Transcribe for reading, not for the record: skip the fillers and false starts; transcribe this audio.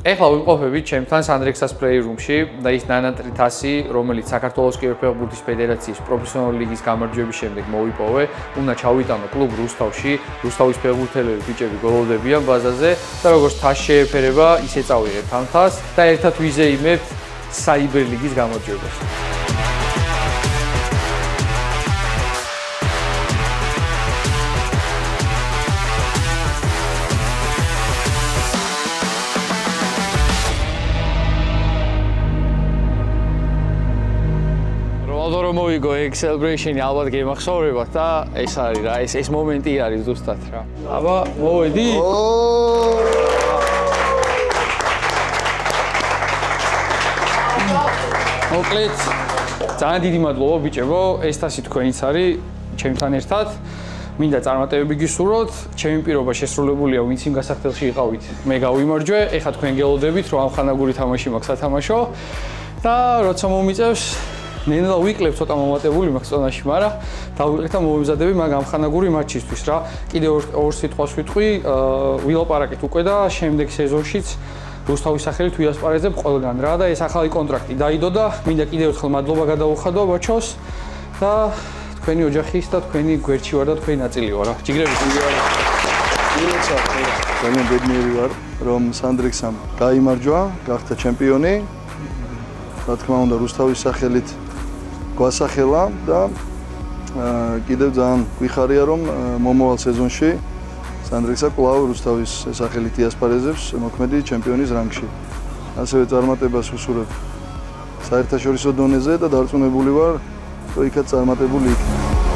ეხლა ვიმყოფებით ჩემთან სანდრექსას პლეირუმში და ის ნანა ტრითასი, რომელიც საქართველოს კიბერფეხბურთის ფედერაციის პროფესიონალური ლიგის გამარჯვების შემდეგ მოვიპოვე, უნდა ჩავიტანო კლუბ რუსთავში, რუსთავის ფეხბურთელები ბიჭები გოლოვდებიან ბაზაზე და როგორც თასს შეეფერება, ისე წავიღებ ამ თასს და ერთად ვიზეიმებთ საიბერლიგის გამარჯვებას. მოვიგო ეგ celebration-ი ალბათ გემახსოვრებათ და ეს არის რა, ეს მომენტი არის ზუსტად რა. აბა, მოვედი. მოკლედ, ძალიან დიდი მადლობა ბიჭებო, ეს თასი თქვენიც არის ჩემთან ერთად. მინდა წარმატებები გისურვოთ, ჩემი პირობა შესრულებულია, ვინც იმ გასახდელში იყავით, მე გავიმარჯვე, ეხლა თქვენ გელოდებით, რომ ამხანაგური თამაში მაქვს სათამაშო და როცა მომიწევს ნელა ვიკლებ ცოტა მომატებული მაქვს წონაში, მაგრამ დავიწყეთ და მოვიმზადები მაგ ამხანაგური მატჩისთვის რა. კიდე ორ სიტყვას ვიტყვი, ვილაპარაკეთ უკვე და შემდეგ სეზონშიც რუსთავის სახელით ვიასპარეზებ ყველგან რა და ეს ახალი კონტრაქტი დაიდო და მინდა კიდევ ერთხელ მადლობა გადავუხადო ბაჩოს და თქვენი ოჯახის და თქვენი გვერდში ვარ და თქვენი ნაწილი ვარ რა. ჯიგრები გილეცა ძალიან ბედნიერი ვარ რომ სანდრექსამ გაიმარჯვა, გახდა ჩემპიონი. რა თქმა უნდა რუსთავის სახელით გვასახელა და კიდევ ძალიან გვიხარია რომ მომავალ სეზონში სანდრექსა კვლავ რუსთავის სახელით იასპარეზებს მოქმედი ჩემპიონის რანგში. ასევე წარმატებას ვუსურებ საერთაშორისო დონეზე და დარწმუნებული ვარ რომ იქაც წარმატებული იქნება.